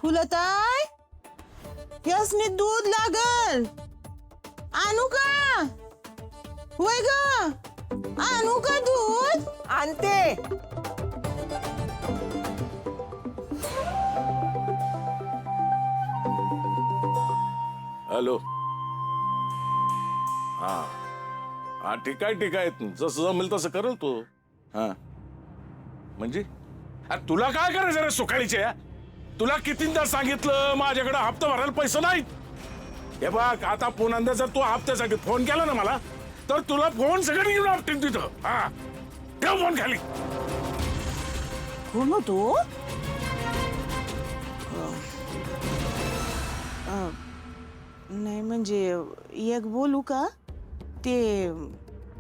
फुलताय यासने दूध लागल आणू का होय ग आणू का दूध आणते. हॅलो. हा हा ठीक आहे जसं जमेल तसं करल तू. हा म्हणजे तुला काय करायचं रे सुकाळीचे? तुला कितींदा सांगितलं माझ्याकडे हप्ता भरायला पैसे नाहीत. हे बघ आता पुन्हा जर तू हप्त्यासाठी फोन केला ना मला तर तुला फोन सगळं घेऊन आपटीन तिथं. हा ठेव फोन खाली. कोण होतो? नाही म्हणजे एक बोलू का? ते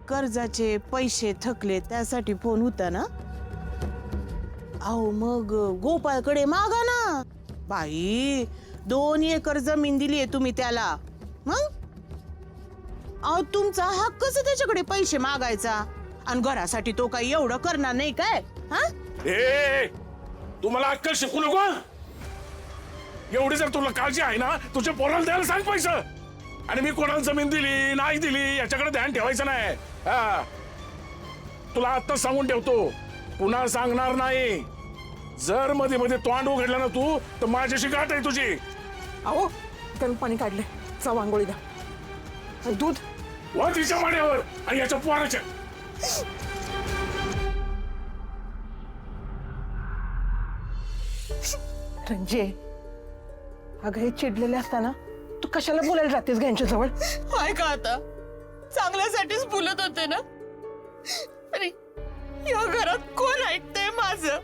कर्जाचे पैसे थकले त्यासाठी फोन होता ना. अहो मग गोपाळकडे मागा ना. बाई 2 एकर जमीन दिली आहे तुम्ही त्याला. मग अहो तुमचा हक्कच आहे त्याच्याकडे पैसे मागायचा. आणि घरासाठी तो काही एवढं करणार नाही काय? हा ए तुम्हाला अक्कल शिकू नको. एवढी जर तुला काळजी आहे ना तुझ्या पोराला द्यायला सांग पैसे. आणि मी कोणाला जमीन दिली नाही दिली याच्याकडे ध्यान ठेवायचं नाही. हा तुला आत्ताच सांगून ठेवतो पुन्हा सांगणार नाही. जर मध्ये मध्ये तोंड उघडलं ना तू तर माझ्याशी गाठ आहे तुझी. अहो गरम पाणी काढले. चव आंघोळी द्या. दूध वा तिच्या माड्यावर आणि याच्या पोराच्या. रंजे अगं हे चिडलेले असताना तू कशाला बोलायला जातेस यांच्या जवळ? हाय का आता चांगल्यासाठीच बोलत होते ना. अरे या घरात कोण ऐकतंय माझं?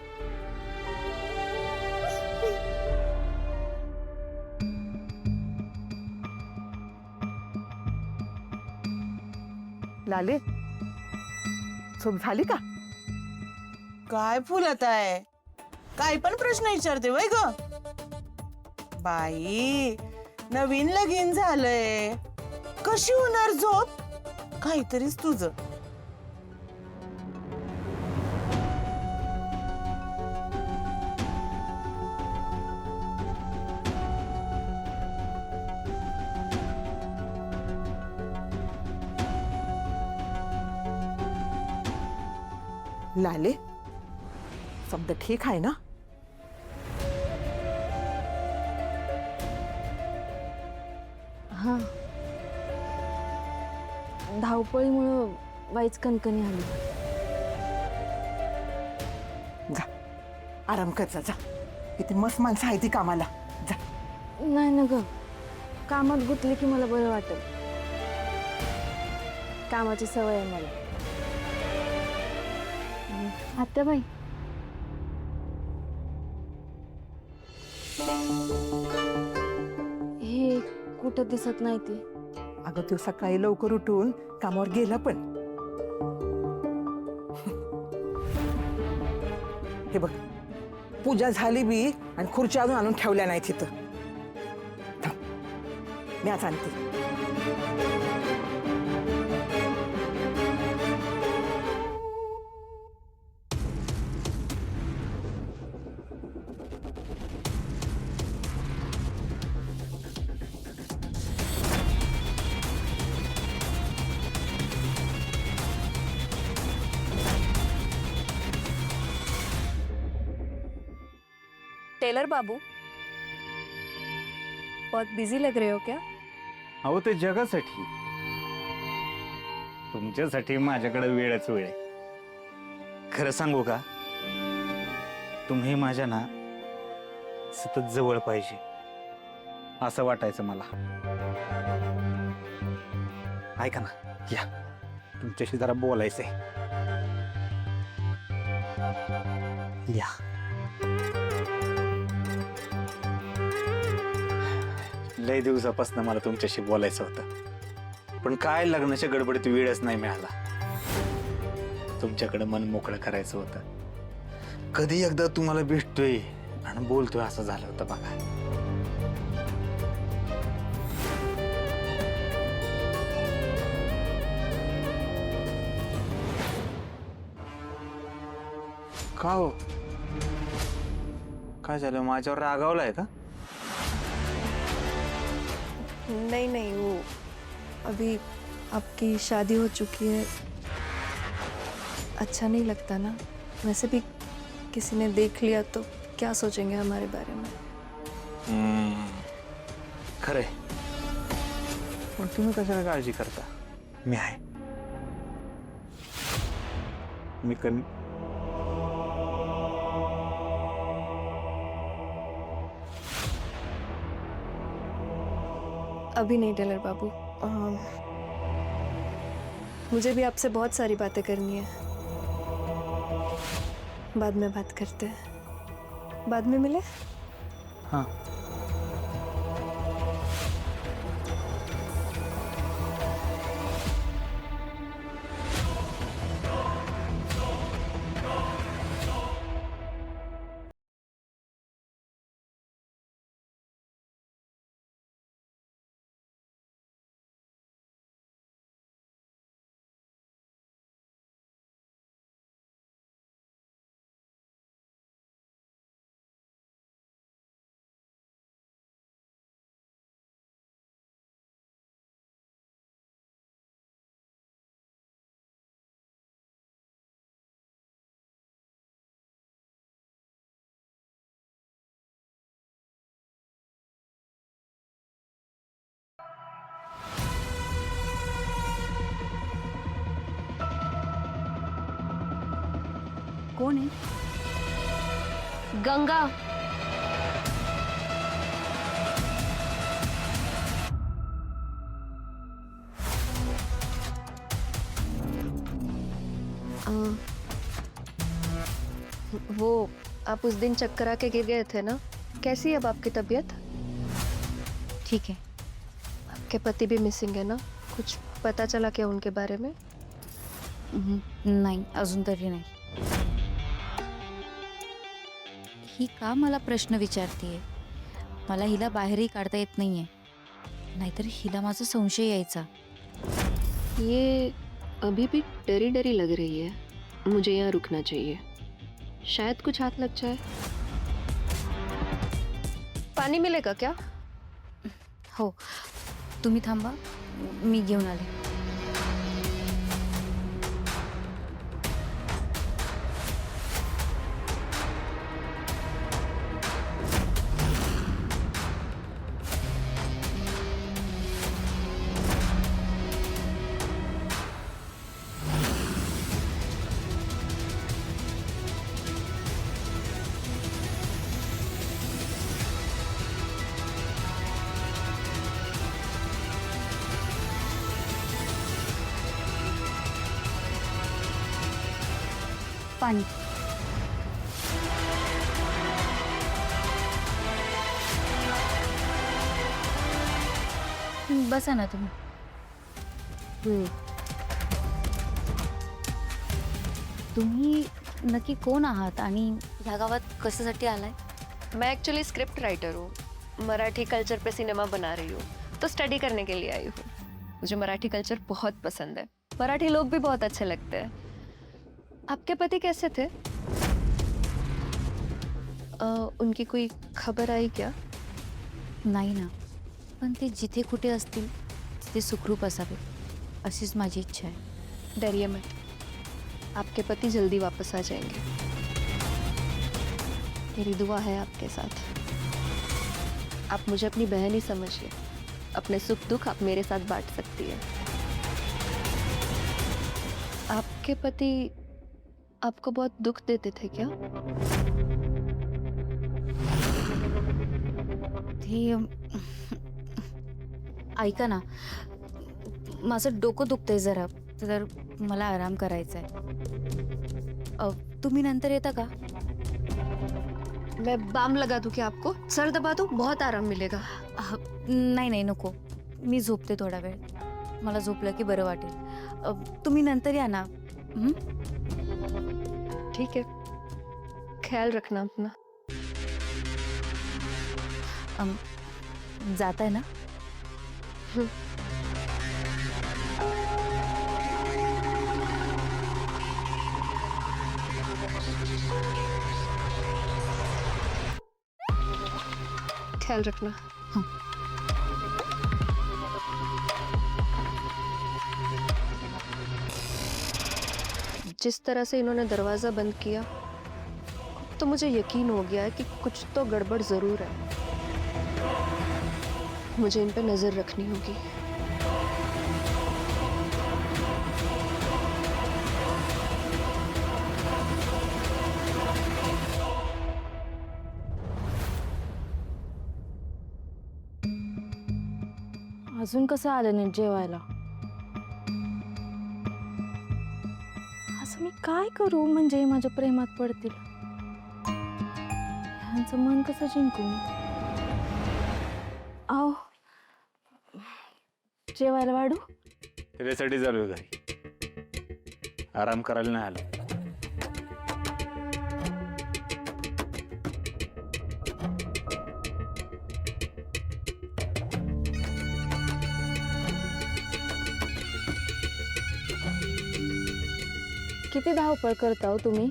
लाले झोप झाली का? काय फुलत आहे? काय पण प्रश्न विचारते वय ग बाई. नवीन लगीन झालंय कशी होणार झोप? काहीतरीच तुझं. लाले शब्द ठीक आहे ना? हा धावपळीमुळं वाईच कणकणी आली. जा आराम कर जा. किती मस्त माणसं आहे ती कामाला. जा. नाही ना ग कामात गुंतले की मला बरं वाटेल. कामाची सवय आहे मला. आत्याबाई हे कुठं दिसत नाही ती. अगं तू सकाळी लवकर उठून कामावर गेला पण. हे बघ पूजा झाली बी आणि खुर्च्या अजून आणून ठेवल्या नाही तिथं. थांब, मी आज आणते. टेलर बाबू बहुत बिजी लग रहे हो क्या? अहो ते जगासाठी तुमच्यासाठी माझ्याकडे वेळच वेळ आहे. खरं सांगू का तुम्ही माझ्या ना सतत जवळ पाहिजे असं वाटायचं मला. ऐका ना या तुमच्याशी जरा बोलायचंय. या लय दिवसापासून मला तुमच्याशी बोलायचं होतं पण काय लग्नाच्या गडबडीत वेळच नाही मिळाला. तुमच्याकडे मन मोकळं करायचं होतं. कधी एकदा तुम्हाला भेटतोय आणि बोलतोय असं झालं होतं बघा. का हो काय झालं? माझ्यावर रागावलाय का? नहीं नहीं, वो अभी आपकी शादी हो चुकी है, अच्छा नहीं लगता ना। वैसे भी किसी ने देख लिया तो क्या सोचेंगे हमारे बारे में। खरंय, पण तुम्ही कशाला काळजी करता? मी आहे. मी कन अभी नहीं टेलर बाबू, मुझे भी आपसे बहुत सारी बातें करनी है। बाद में बात करते हैं। बाद में मिले। हाँ. कौन है? गंगा। वो आप उस दिन चक्कर आके गिर गए थे ना, कैसी है अब आपकी तबीयत? ठीक है। आपके पति भी मिसिंग है ना, कुछ पता चला क्या उनके बारे में? नाही, अजून तरी नाही. ही का मला प्रश्न विचारतीये? मला हिला बाहेरही काढता येत नाहीये, नाहीतर हिला माझा संशय यायचा. ये अभी भी डरी डरी लग रही है, मुझे यहाँ रुकना चाहिए, शायद कुछ हाथ लग जाए. पानी मिलेगा क्या? हो, तुम्ही थांबा, मी घेऊन आले. पाणी. बसा ना तुम्ही. तुम्ही नक्की कोण आहात आणि ह्या गावात कशासाठी आलाय? मैं एक्चुअली स्क्रिप्ट राइटर हूँ, मराठी कल्चर पे सिनेमा बना रही हूँ, तो स्टडी करने के लिए आई हूँ. मुझे मराठी कल्चर बहुत पसंद है, मराठी लोग भी बहुत अच्छे लगते हैं. आपके पति कैसे थे? उनकी कोई खबर आई क्या? नाही ना, पण ते जिथे कुठे असतील तिथे सुखरूप असावे अशीच माझी इच्छा आहे. डरिए मत, आपके पति जल्दी वापस आ जाएंगे. मेरी दुआ है आपके साथ. आप मुझे अपनी बहन ही समझिए, अपने सुख दुख आप मेरे साथ बांट सकती है. आपके पति आपको बहुत दुख देते थे क्या? ते ऐका ना, माझं डोकं दुखतंय जरा, तर मला आराम करायचा आहे. तुम्ही नंतर येता का? मैं बाम लगा दूं क्या आपको? सर दबा दूं, बहुत आराम मिलेगा. नाही नाही नको, मी झोपते थोडा वेळ. मला झोपलं की बरं वाटेल. तुम्ही नंतर या ना. ठीक है, ख्याल रखना अपना. जात आहे ना? ख्याल रखना. जिस तरह से इन्होंने दरवाज़ा बंद किया तो मुझे यकीन हो गया है कि कुछ तो गड़बड़ ज़रूर है। मुझे इन पे नज़र रखनी होगी। अजून कसं आलं नाही जेवायला? असं मी काय करू म्हणजे हे माझ्या प्रेमात पडतील? ह्यांचं मन कसं जिंकू मी? आहो, जेवायला वाढू? त्याच्यासाठी चालू आहे घरी, आराम करायला नाही आलो. किती धावपळ करता हो तुम्ही?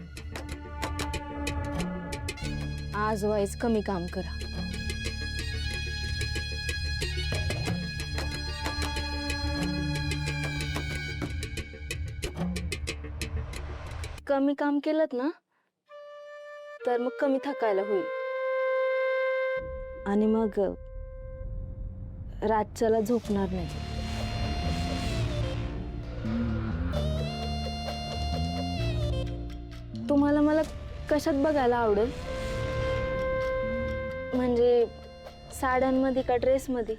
आज वाईज कमी काम करा. कमी काम केलं ना तर मग कमी थकायला होईल आणि मग रातच्याला झोपणार नाही. तुम्हाला मला कशात बघायला आवडेल? म्हणजे साड्यांमध्ये का ड्रेसमध्ये?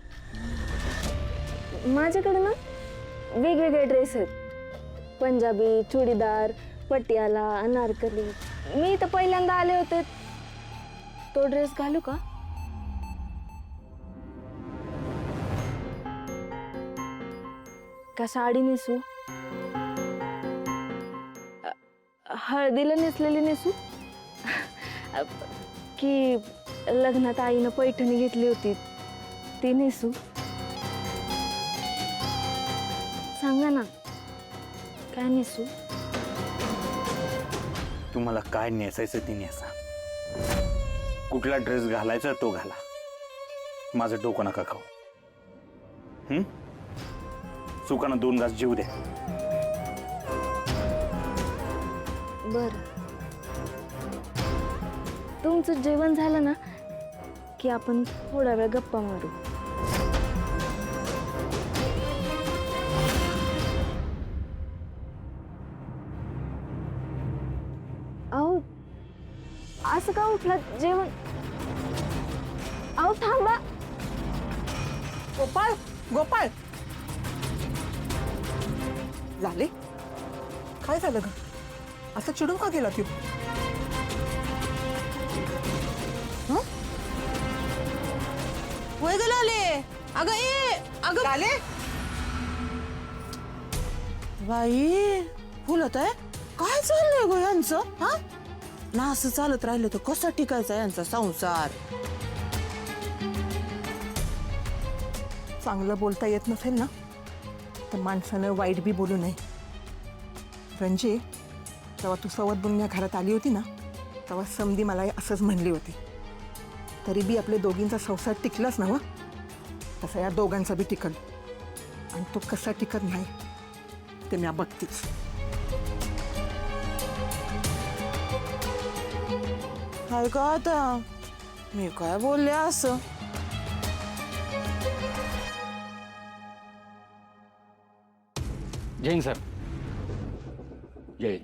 माझ्याकडे ना वेगवेगळे ड्रेस आहेत. पंजाबी, चुडीदार, पटियाला, अनारकली. मी तर पहिल्यांदा आले होते. तो ड्रेस घालू का? का साडी नेसू? हळदीला नेसलेली नेसू की लग्नात आईनं पैठणी घेतली होती ती नेसू? सांगा ना, काय नेसू? तुम्हाला काय नेसायचं ती नेसा, कुठला ड्रेस घालायचा तो घाला, माझं डोकं नका खाऊ. सुकानं 2 घास जेवू द्या. बर, तुमचं जेवण झालं ना की आपण थोडा वेळ गप्पा मारू. अहो, असं का उठला? जेवण. अहो थांबा. गोपाळ, गोपाळ, झाले? काय झालं ग? असं चिडून का गेला तू? वय ग लाले. अगं अगं झाले? बाई फुलत आहे. काय चाललंय गो यांचं? हा ना, असं चालत राहिलं तर कसा टिकायचा यांचा संसार? चांगलं बोलता येत नसेल ना तर माणसानं वाईट बी बोलू नये. रंजे, जेव्हा तू सवत बनून या घरात आली होती ना तेव्हा समधी मला असंच म्हणली होती. तरी बी आपल्या दोघींचा संसार टिकलाच ना. तसा या दोघांचा बी टिकल. आणि तो कसा टिकत नाही ते मी बघतेच. काय का आता मी काय बोलले असं? जैन सर. जय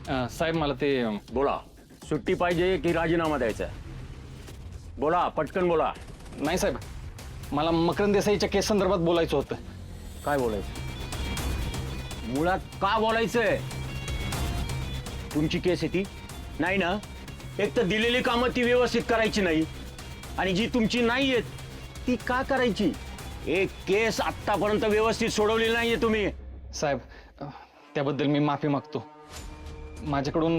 साहेब मला ते बोला. सुट्टी पाहिजे की राजीनामा द्यायचा? बोला, पटकन बोला. नाही साहेब, मला मकरंद देसाईच्या केस संदर्भात बोलायचं होतं. काय बोलायचं? मुळात का बोलायचंय? तुमची केस आहे ती नाही ना? एक तर दिलेली कामं ती व्यवस्थित करायची नाही आणि जी तुमची नाही आहेत ती का करायची? एक केस आत्तापर्यंत व्यवस्थित सोडवली नाहीये तुम्ही. साहेब, त्याबद्दल मी माफी मागतो. माझ्याकडून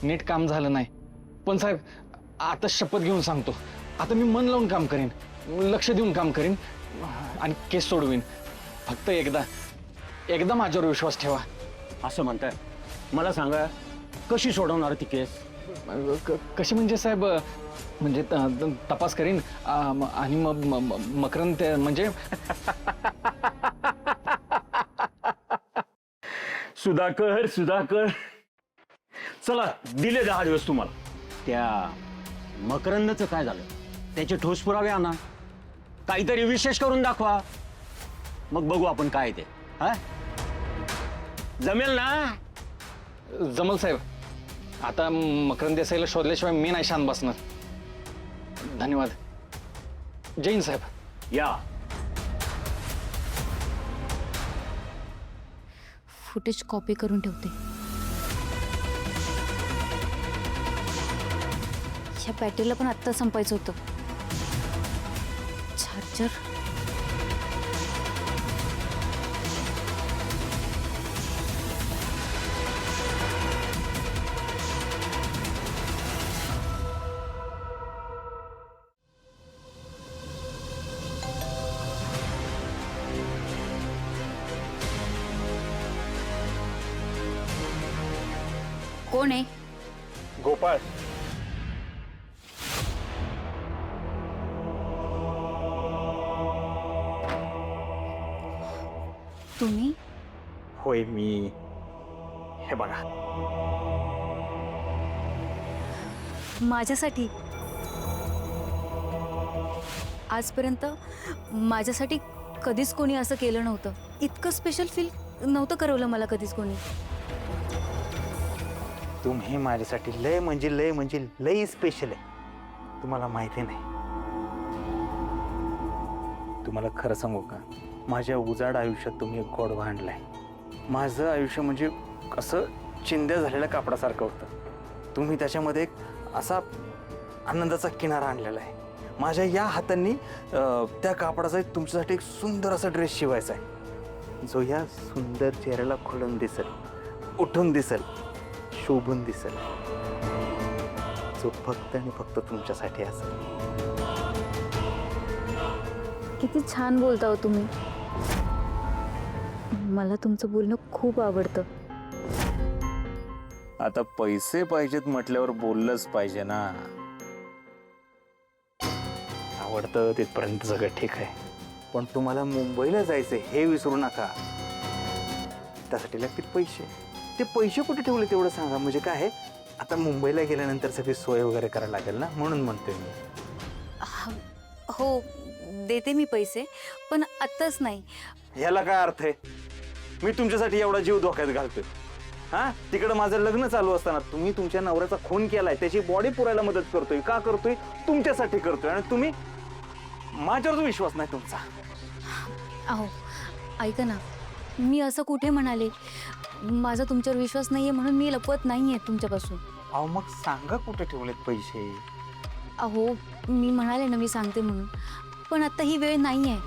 नीट काम झालं नाही. पण साहेब, आता शपथ घेऊन सांगतो, आता मी मन लावून काम करीन, लक्ष देऊन काम करीन आणि केस सोडवीन. फक्त एकदा माझ्यावर विश्वास ठेवा. असं म्हणताय? मला सांगा, कशी सोडवणार ती केस? कशी म्हणजे साहेब, म्हणजे तपास करीन आणि मग मकरंद म्हणजे सुधाकर सुधाकर चला दिले 10 दिवस तुम्हाला. त्या मकरंदचं काय झालं? त्याचे ठोस पुरावे आणा, काहीतरी विशेष करून दाखवा, मग बघू आपण काय ते. हा जमेल ना? जमल साहेब. आता मकरंद देसाईला शोधल्याशिवाय मी नाही शांत बसणार. धन्यवाद. जय हिंद साहेब. या फुटेज कॉपी करून ठेवते. ह्या पॅटेलला पण आत्ता संपायचं होतं. चार्जर कोण आहे? गोपाळ. तुम्ही? होय मी. हे बघा. माझ्यासाठी? आजपर्यंत माझ्यासाठी कधीच कोणी असं केलं नव्हतं. इतकं स्पेशल फील नव्हतं करवलं मला कधीच कोणी. तुम्ही माझ्यासाठी लय म्हणजे लय स्पेशल आहे. तुम्हाला माहिती नाही. तुम्हाला खरं सांगू का, माझ्या उजाड आयुष्यात तुम्ही एक गोड भांडलाय. माझं आयुष्य म्हणजे असं चिंध्या झालेल्या कापडासारखं होतं. तुम्ही त्याच्यामध्ये एक असा आनंदाचा किनारा आणलेला आहे. माझ्या या हातांनी त्या कापडाचा तुमच्यासाठी एक सुंदर असा ड्रेस शिवायचा आहे, जो या सुंदर चेहऱ्याला खुलून दिसेल, उठून दिसेल, शोभून दिसेल, जो फक्त आणि फक्त तुमच्यासाठी असेल. किती छान बोलता हो तुम्ही. मला तुमचं बोलणं खूप आवडतं. आता पैसे पाहिजेत म्हटल्यावर बोललंच पाहिजे ना. आवडतं तिथपर्यंत सगळं ठीक आहे, पण तुम्हाला मुंबईला जायचं हे विसरू नका. त्यासाठी लागतील पैसे. ते पैसे कुठे ठेवले तेवढं सांगा. म्हणजे काय आहे, आता मुंबईला गेल्यानंतर सगळी सोय वगैरे करायला लागेल ना, म्हणून म्हणतोय मी. हो देते मी पैसे, पण आत्ताच नाही. ह्याला काय अर्थ आहे? मी तुमच्यासाठी एवढा जीव धोक्यात घालतोय. हा, तिकडं माझं लग्न चालू असताना तुम्ही तुमच्या नवऱ्याचा खून केलाय, त्याची बॉडी पुरायला मदत करतोय. का करतोय? तुमच्यासाठी करतोय. आणि तुम्ही, माझ्यावर विश्वास नाही तुमचा. अहो ऐका ना, मी असं कुठे म्हणाले? माझा तुमच्यावर विश्वास नाहीये म्हणून मी लपवत नाहीये तुमच्यापासून. अहो मग सांगा कुठे ठेवलेत पैसे. अहो मी म्हणाले ना मी सांगते म्हणून, पण आता ही वेळ नाही आहे.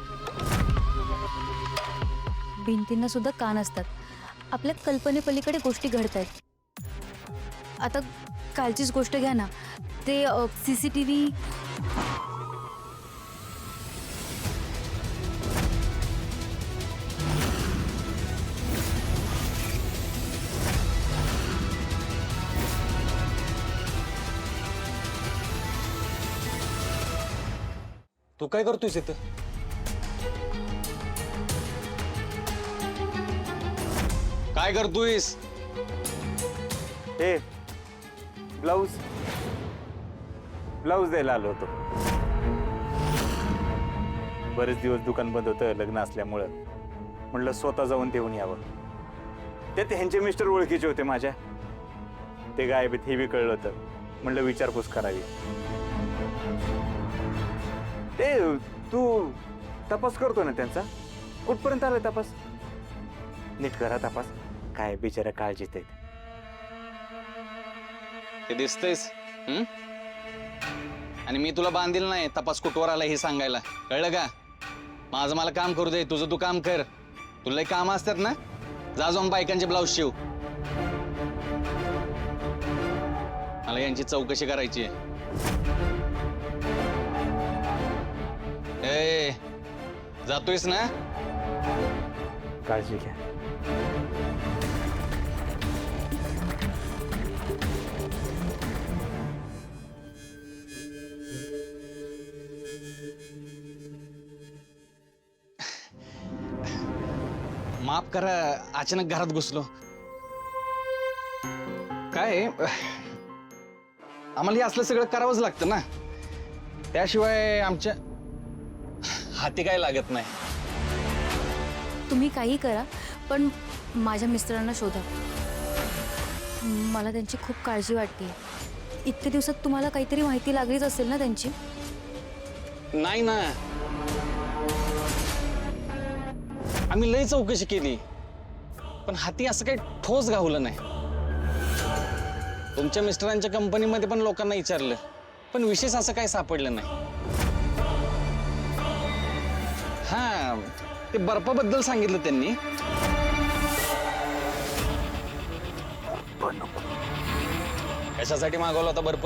भिंतींना सुद्धा कान असतात. आपल्या कल्पनेपलीकडे गोष्टी घडत आहेत. आता कालचीच गोष्ट घ्या ना, ते CCTV. तू काय करतोयस इथं? काय करतोयस? हे ब्लाऊज द्यायला आलो होतो. बरेच दिवस दुकान बंद होतं लग्न असल्यामुळं. म्हटलं स्वतः जाऊन देऊन यावं. त्यात ह्यांचे मिस्टर ओळखीचे होते माझ्या. ते गायब आहेत हे बी कळलं होतं. म्हटलं विचारपूस करावी. ते तू तपास करतो ना त्यांचा? कुठपर्यंत आलाय तपास? नीट करा तपास. काय बिचारा काळजीत आहेत. ते दिसतंयस. आणि मी तुला बांधील नाही तपास कुठवर आला हे सांगायला, कळलं का? माझं मला काम करू दे, तुझं तू काम कर. तुला काम असतात ना, जा जाऊन बायकांचे ब्लाऊज शिव. मला यांची चौकशी करायची आहे. ए, जातोयस ना? काळजी घ्या. माफ करा, अचानक घरात घुसलो. काय आम्हाला हे असलं सगळं करावंच लागतं ना, त्याशिवाय आमच्या हाती काय लागत नाही. तुम्ही काही करा, पण माझ्या मिस्टरांना शोधा. मला त्यांची खूप काळजी वाटते. इतक्या दिवसात तुम्हाला काहीतरी माहिती लागलीच असेल ना त्यांची. नाही ना, आम्ही लई चौकशी केली, पण हाती असं काही ठोस गावलं नाही. तुमच्या मिस्टरांच्या कंपनीमध्ये पण लोकांना विचारलं, पण विशेष असं काही सापडलं नाही. हा, ते बर्फाबद्दल सांगितलं त्यांनी. कशासाठी मागवला होता बर्फ?